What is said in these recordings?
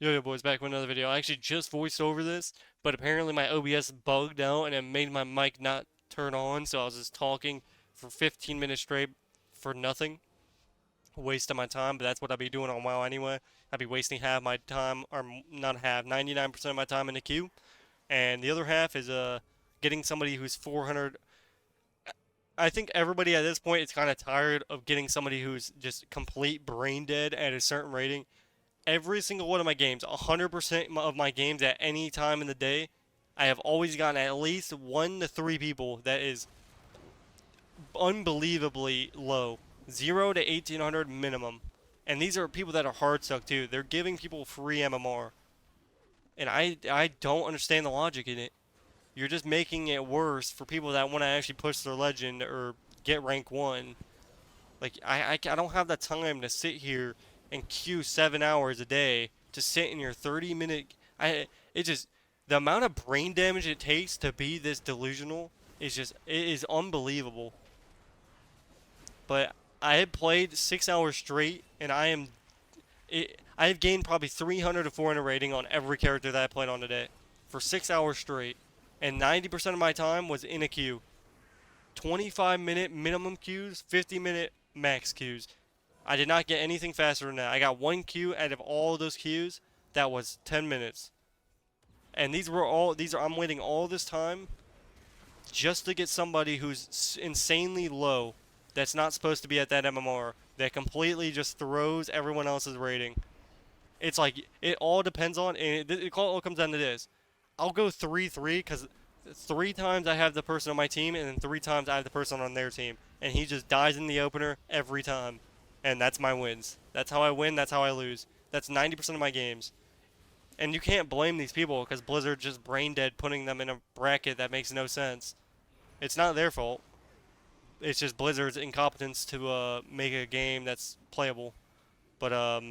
Yo boys, back with another video. I actually just voiced over this, but apparently my OBS bugged out and it made my mic not turn on, so I was just talking for 15 minutes straight for nothing, wasting my time, but that's what I'd be doing on WoW anyway. I'd be wasting half my time, or not half, 99% of my time in the queue, and the other half is getting somebody who's 400. I think everybody at this point is kind of tired of getting somebody who's just complete brain dead at a certain rating. Every single one of my games, 100% of my games at any time in the day, I have always gotten at least 1 to 3 people that is unbelievably low. 0 to 1800 minimum. And these are people that are hard stuck too. They're giving people free MMR. And I don't understand the logic in it. You're just making it worse for people that want to actually push their legend or get rank 1. Like, I don't have the time to sit here and queue 7 hours a day to sit in your 30-minute. It just, the amount of brain damage it takes to be this delusional is just, it is unbelievable. But I have played 6 hours straight, and I have gained probably 300 to 400 rating on every character that I played on today for 6 hours straight, and 90% of my time was in a queue. 25-minute minimum queues, 50-minute max queues. I did not get anything faster than that. I got one queue out of all of those queues that was 10 minutes. And I'm waiting all this time just to get somebody who's insanely low that's not supposed to be at that MMR that completely just throws everyone else's rating. It's like it all depends on, and it all comes down to this. I'll go 3-3 because 3 times I have the person on my team, and then 3 times I have the person on their team, and he just dies in the opener every time, and that's my wins. That's how I win. That's how I lose. That's 90% of my games, and you can't blame these people because Blizzard just brain dead putting them in a bracket that makes no sense. It's not their fault. It's just Blizzard's incompetence to make a game that's playable. But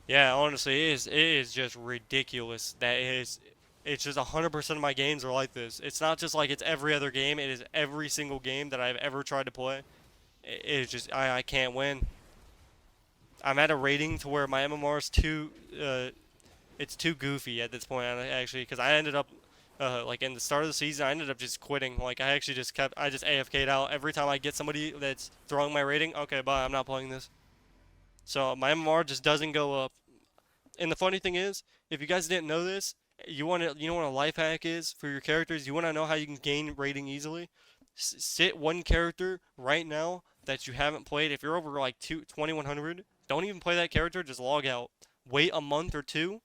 yeah, honestly, it is just ridiculous that it's just 100% of my games are like this. It's not just like it's every other game, it is every single game that I've ever tried to play. It's just I can't win. I'm at a rating to where my MMR is too it's too goofy at this point actually because I ended up like in the start of the season I ended up just quitting. Like I just AFK'd out every time I get somebody that's throwing my rating. Okay, bye. I'm not playing this. So my MMR just doesn't go up. And the funny thing is, if you guys didn't know this, you know what a life hack is for your characters? You want to know how you can gain rating easily? Sit one character right now that you haven't played. If you're over like 2100, don't even play that character, just log out. Wait a month or two,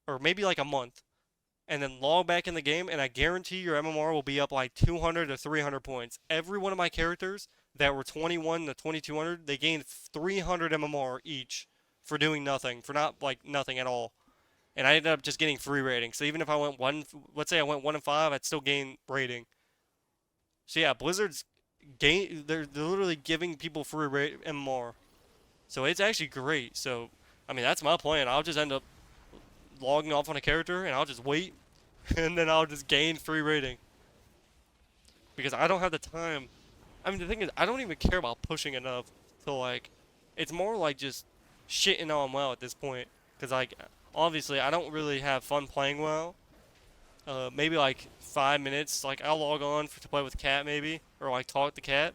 or maybe like a month, and then log back in the game, and I guarantee your MMR will be up like 200 to 300 points. Every one of my characters that were 21 to 2200, they gained 300 MMR each for doing nothing, for not like nothing at all. And I ended up just getting free rating. So even if I went let's say I went 1 and 5, I'd still gain rating. So yeah, Blizzard's they're literally giving people free MMR. So it's actually great. So I mean that's my plan. I'll just end up logging off on a character and I'll just wait and then I'll just gain free rating because I don't have the time. I mean the thing is I don't even care about pushing enough to like it's more like just shitting on WoW at this point because like obviously I don't really have fun playing WoW. Maybe like 5 minutes. Like I'll log on to play with Cat maybe, or like talk to Cat.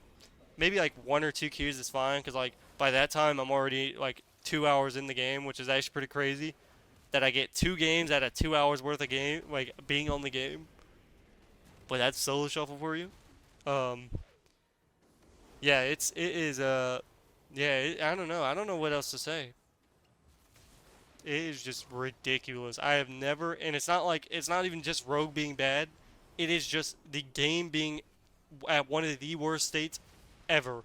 Maybe like 1 or 2 queues is fine, because like by that time I'm already like 2 hours in the game, which is actually pretty crazy. That I get 2 games out of 2 hours worth of game, like being on the game. But that's solo shuffle for you. Um, yeah, it is yeah. I don't know. I don't know what else to say. It is just ridiculous. I have never, and it's not like it's not even just Rogue being bad. It is just the game being at one of the worst states ever.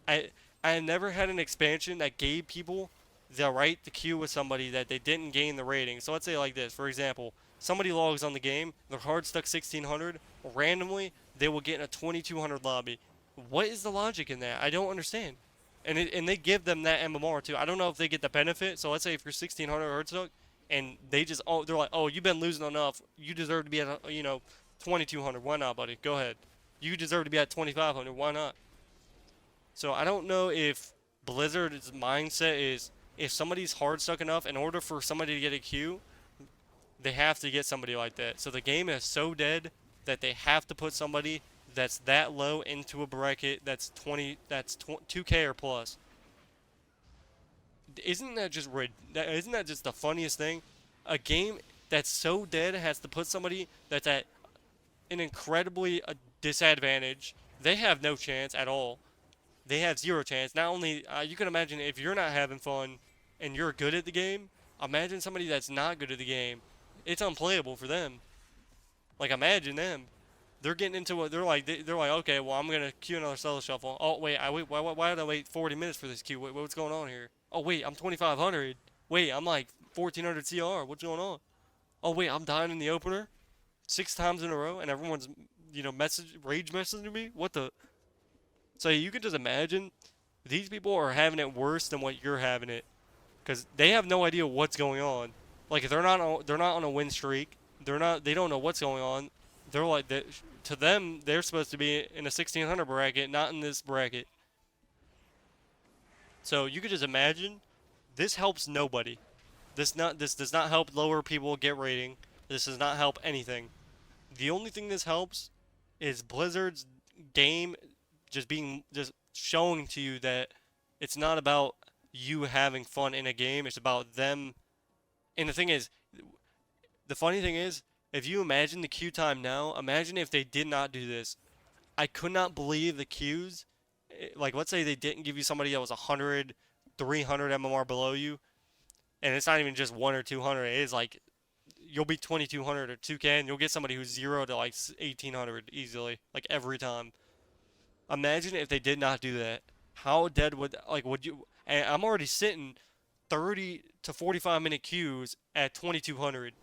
I I have never had an expansion that gave people the right to queue with somebody that they didn't gain the rating. So let's say like this, for example, somebody logs on the game, they're hard stuck 1600, randomly they will get in a 2200 lobby. What is the logic in that? I don't understand. And they give them that MMR too. I don't know if they get the benefit. So let's say if you're 1600 hard stuck, and they're like, oh, you've been losing enough, you deserve to be at 2200. Why not, buddy? Go ahead. You deserve to be at 2500. Why not? So I don't know if Blizzard's mindset is if somebody's hard stuck enough, in order for somebody to get a Q, they have to get somebody like that. So the game is so dead that they have to put somebody that's that low into a bracket that's 2K or plus. Isn't that just the funniest thing? A game that's so dead has to put somebody that's at an incredibly disadvantage. They have no chance at all. They have zero chance. Not only you can imagine if you're not having fun and you're good at the game, imagine somebody that's not good at the game. It's unplayable for them. Like imagine them. They're getting into what they're like. Okay, well I'm gonna queue another solo shuffle. Oh wait, I wait. Why did I wait 40 minutes for this queue? What's going on here? Oh wait, I'm 2500. Wait, I'm like 1400 CR. What's going on? Oh wait, I'm dying in the opener 6 times in a row, and everyone's rage messaging me. What the? So you can just imagine these people are having it worse than what you're having it, because they have no idea what's going on. Like they're not on a win streak. They don't know what's going on. They're like to them they're supposed to be in a 1600 bracket, not in this bracket. So you could just imagine this helps nobody. This does not help lower people get rating. This does not help anything. The only thing this helps is Blizzard's game just showing to you that it's not about you having fun in a game, it's about them. And the funny thing is, if you imagine the queue time now, imagine if they did not do this. I could not believe the queues. Like, let's say they didn't give you somebody that was 100, 300 MMR below you, and it's not even just 1 or 200. It is like you'll be 2200 or 2K, and you'll get somebody who's 0 to like 1800 easily, like every time. Imagine if they did not do that. How dead would you? And I'm already sitting 30 to 45 minute queues at 2200.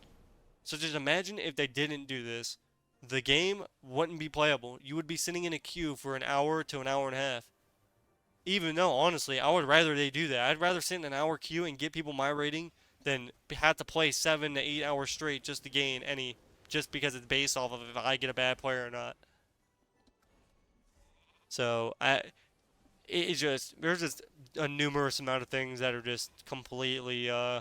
So just imagine if they didn't do this. The game wouldn't be playable. You would be sitting in a queue for an hour to an hour and a half. Even though, honestly, I would rather they do that. I'd rather sit in an hour queue and get people my rating than have to play 7 to 8 hours straight just to gain any, just because it's based off of if I get a bad player or not. So it's just there's just a numerous amount of things that are just completely uh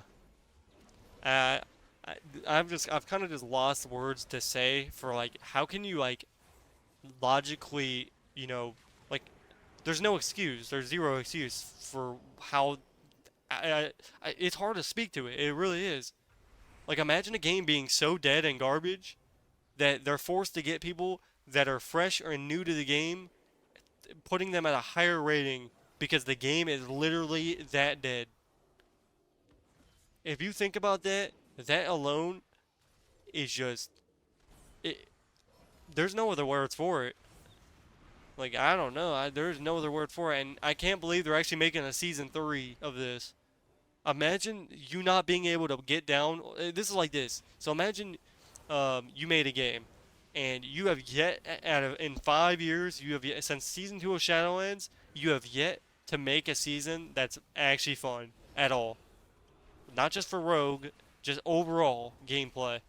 I've kind of just lost words to say for like how can you like logically like there's no excuse, there's zero excuse for how it's hard to speak to it. It really is. Like imagine a game being so dead and garbage that they're forced to get people that are fresh or new to the game, putting them at a higher rating because the game is literally that dead. If you think about that, that alone is just it. There's no other words for it. Like I don't know. There's no other word for it, and I can't believe they're actually making a season 3 of this. Imagine you not being able to get down. This is like this. So imagine you made a game, and you have yet, in 5 years, you have yet, since season 2 of Shadowlands, you have yet to make a season that's actually fun at all. Not just for Rogue, just overall gameplay.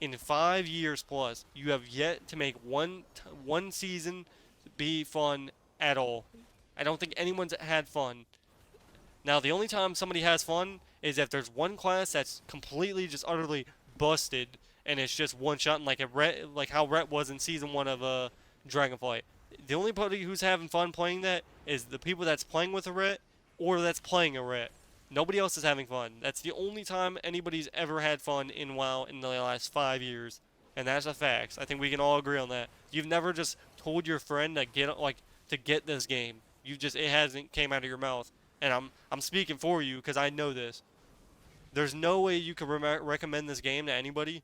In 5 years plus, you have yet to make one season be fun at all. I don't think anyone's had fun. Now, the only time somebody has fun is if there's one class that's completely just utterly busted and it's just one shot, and like how Rhett was in season 1 of Dragonflight. The only party who's having fun playing that is the people that's playing with a Rhett or that's playing a Rhett. Nobody else is having fun. That's the only time anybody's ever had fun in WoW in the last 5 years, and that's a fact. I think we can all agree on that. You've never just told your friend to get this game. It hasn't came out of your mouth, and I'm speaking for you because I know this. There's no way you could recommend this game to anybody.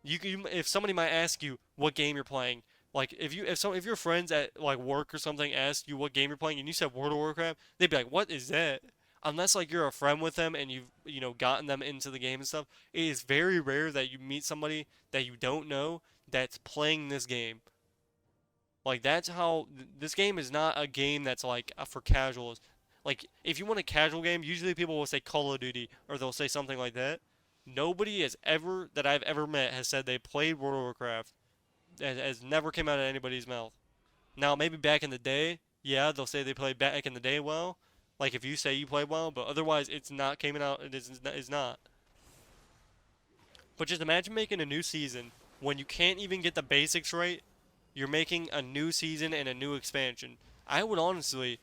If somebody might ask you what game you're playing, like if your friends at like work or something ask you what game you're playing and you said World of Warcraft, they'd be like, "What is that?" Unless like you're a friend with them and you've gotten them into the game and stuff, it is very rare that you meet somebody that you don't know that's playing this game. Like that's how this game is not a game that's like for casuals. Like if you want a casual game, usually people will say Call of Duty or they'll say something like that. Nobody has ever that I've ever met has said they played World of Warcraft. Has never came out of anybody's mouth. Now maybe back in the day, yeah, they'll say they played back in the day well, Like if you say you played well, but otherwise it's not coming out. It's not. But just imagine making a new season when you can't even get the basics right. You're making a new season and a new expansion. I would honestly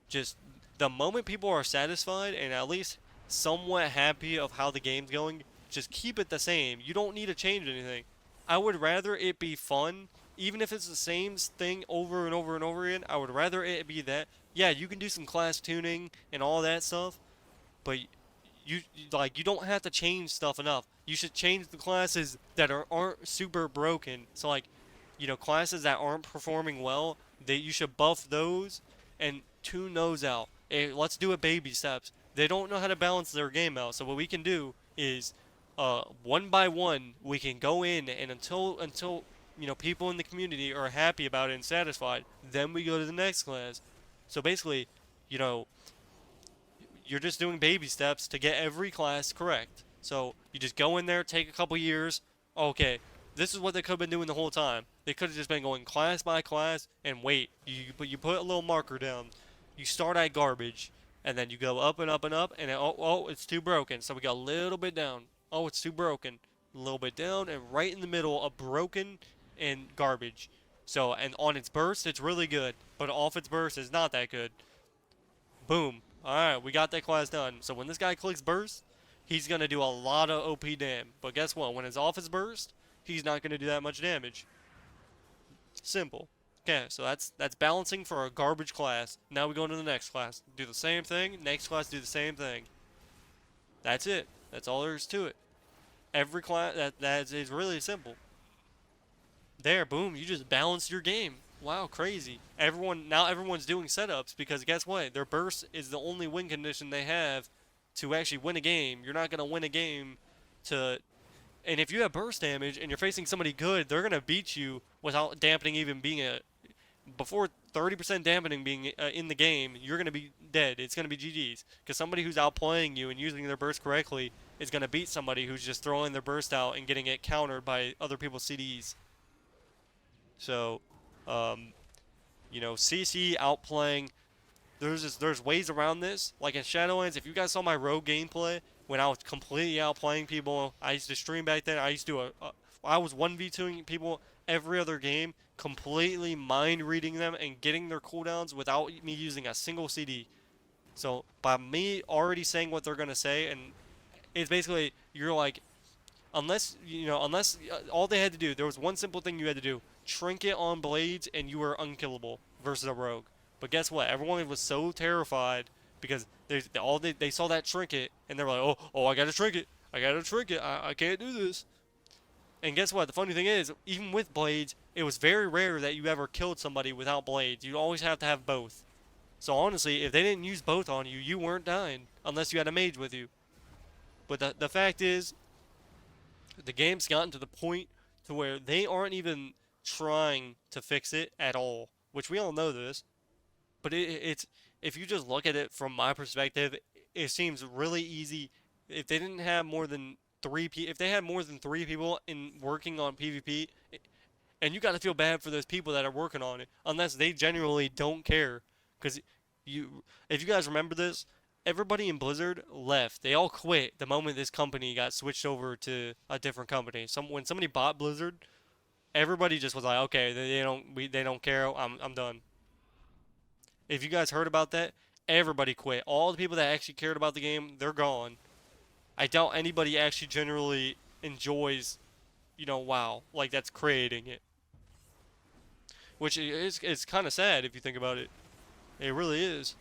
just the moment people are satisfied and at least somewhat happy of how the game's going, just keep it the same. You don't need to change anything. I would rather it be fun, even if it's the same thing over and over and over again. I would rather it be that. Yeah, you can do some class tuning and all that stuff, but you don't have to change stuff enough. You should change the classes that aren't super broken. So like, classes that aren't performing well, you should buff those and tune those out. Let's do it baby steps. They don't know how to balance their game out. So what we can do is, one by one, we can go in and until people in the community are happy about it and satisfied, then we go to the next class. So basically, you know, you're just doing baby steps to get every class correct. So you just go in there, take a couple years. Okay, this is what they could have been doing the whole time. They could have just been going class by class and wait. You put a little marker down. You start at garbage, and then you go up and up and up, and it's too broken. So we got a little bit down. Oh, it's too broken. A little bit down, and right in the middle, a broken and garbage. So and on its burst, it's really good, but off its burst, it's not that good. Boom. Alright, we got that class done. So when this guy clicks burst, he's going to do a lot of OP dam. But guess what? When it's off his burst, he's not going to do that much damage. Simple. Okay, so that's balancing for a garbage class. Now we go into the next class. Do the same thing. Next class, do the same thing. That's it. That's all there is to it. Every class, that is really simple. There, boom, you just balanced your game. Wow, crazy. Now everyone's doing setups because guess what? Their burst is the only win condition they have to actually win a game. You're not going to win a game to and if you have burst damage and you're facing somebody good, they're going to beat you without dampening even being before 30% dampening being in the game, you're going to be dead. It's going to be GG's because somebody who's outplaying you and using their burst correctly is going to beat somebody who's just throwing their burst out and getting it countered by other people's CDs. So, CC outplaying. There's ways around this. Like in Shadowlands, if you guys saw my rogue gameplay when I was completely outplaying people, I used to stream back then. I used to I was 1v2ing people every other game, completely mind reading them and getting their cooldowns without me using a single CD. So by me already saying what they're gonna say, and it's basically you're like, unless all they had to do, there was one simple thing you had to do: trinket on blades, and you were unkillable versus a rogue. But guess what? Everyone was so terrified because they saw that trinket and they were like, oh, I got a trinket, I can't do this. And guess what? The funny thing is, even with blades, it was very rare that you ever killed somebody without blades. You always have to have both. So honestly, if they didn't use both on you, you weren't dying unless you had a mage with you. But the fact is, the game's gotten to the point to where they aren't even trying to fix it at all, which we all know this. But it's if you just look at it from my perspective, it seems really easy. If they didn't have more than if they had more than 3 people in working on PvP, and you got to feel bad for those people that are working on it, unless they genuinely don't care. Because if you guys remember this, everybody in Blizzard left. They all quit the moment this company got switched over to a different company. When somebody bought Blizzard, everybody just was like, okay, they don't care. I'm done. If you guys heard about that, everybody quit. All the people that actually cared about the game, they're gone. I doubt anybody actually generally enjoys, WoW, like that's creating it. Which is kind of sad if you think about it. It really is.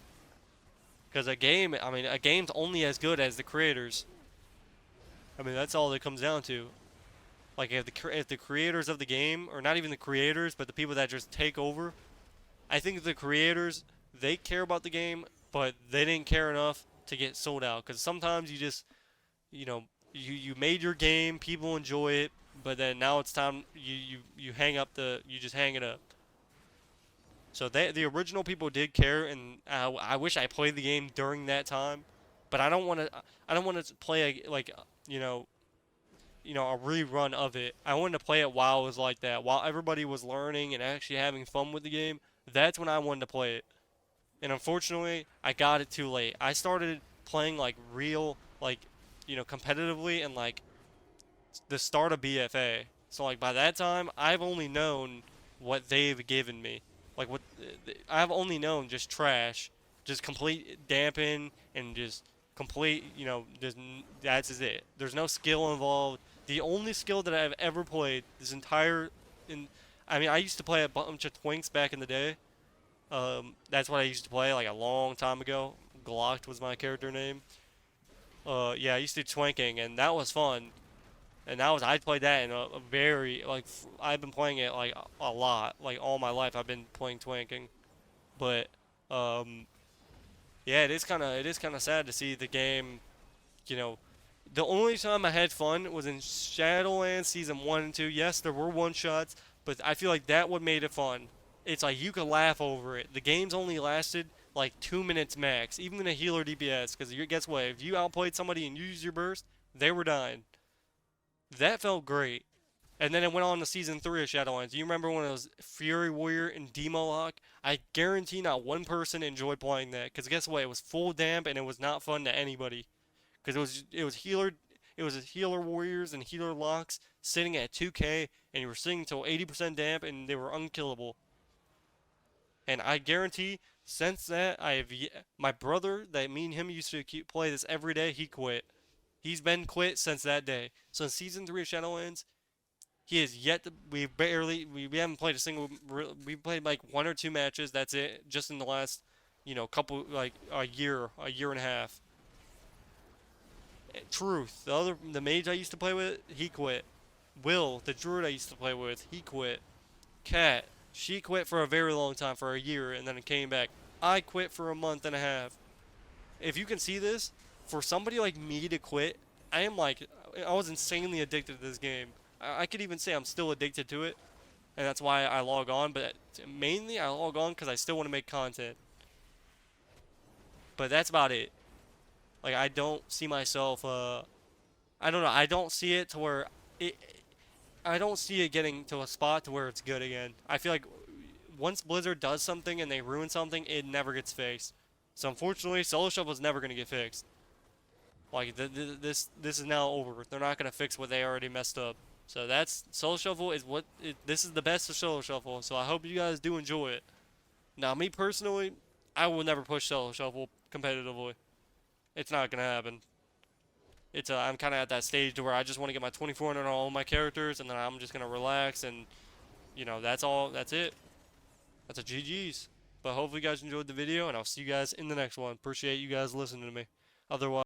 Because a game's only as good as the creators. I mean, that's all it comes down to. Like if the creators of the game, or not even the creators, but the people that just take over, I think the creators, they care about the game, but they didn't care enough to get sold out. Because sometimes you just, you made your game, people enjoy it, but then now it's time you you just hang it up. So the original people did care, and I wish I played the game during that time, but I don't want to play a rerun of it. I wanted to play it while it was like that, while everybody was learning and actually having fun with the game. That's when I wanted to play it. and unfortunately, I got it too late. I started playing like real, like, competitively and like the start of BFA. So like by that time, I've only known what they've given me. Like what I've only known just trash, just complete dampen and just complete, just that's is it. There's no skill involved. The only skill that I've ever played this entire in I mean, I used to play a bunch of Twinks back in the day. That's what I used to play like a long time ago. Glocked was my character name. Yeah, I used to do Twinking and that was fun. And I played that in a very like I've been playing it like a lot, like all my life I've been playing Twanking. But um yeah, it is kind of sad to see the game, you know, the only time I had fun was in Shadowlands season 1 and 2. Yes, there were one shots, but I feel like that what made it fun. It's like you could laugh over it. The game's only lasted like 2 minutes max, even in a healer DPS, because guess what? If you outplayed somebody and you used your burst, they were dying. That felt great. And then it went on to season 3 of Shadowlands. You remember when it was Fury Warrior and Demo Lock? I guarantee not one person enjoyed playing that. Because guess what? It was full damp and it was not fun to anybody. Because it was healer warriors and healer locks sitting at 2K and you were sitting until 80% damp and they were unkillable. And I guarantee since that my brother that me and him used to play this every day, he quit. He's been quit since that day. So in season 3 of Shadowlands, he has yet to. We haven't played a single. We played like one or two matches. That's it. Just in the last, couple like a year and a half. Truth. The mage I used to play with, he quit. Will, the druid I used to play with, he quit. Cat, she quit for a very long time, for a year, and then it came back. I quit for a month and a half. If you can see this, for somebody like me to quit, I was insanely addicted to this game. I could even say I'm still addicted to it, and that's why I log on. But mainly, I log on because I still want to make content. But that's about it. Like I don't see myself. I don't know. I don't see it to where it. I don't see it getting to a spot to where it's good again. I feel like once Blizzard does something and they ruin something, it never gets fixed. So unfortunately, Solo Shuffle is never gonna get fixed. Like this is now over. They're not gonna fix what they already messed up. So that's Solo Shuffle is this is the best of Solo Shuffle. So I hope you guys do enjoy it. Now, me personally, I will never push Solo Shuffle competitively. It's not gonna happen. I'm kind of at that stage to where I just want to get my 2400 on all my characters, and then I'm just gonna relax, and that's all. That's it. That's a GG's. But hopefully you guys enjoyed the video, and I'll see you guys in the next one. Appreciate you guys listening to me. Otherwise.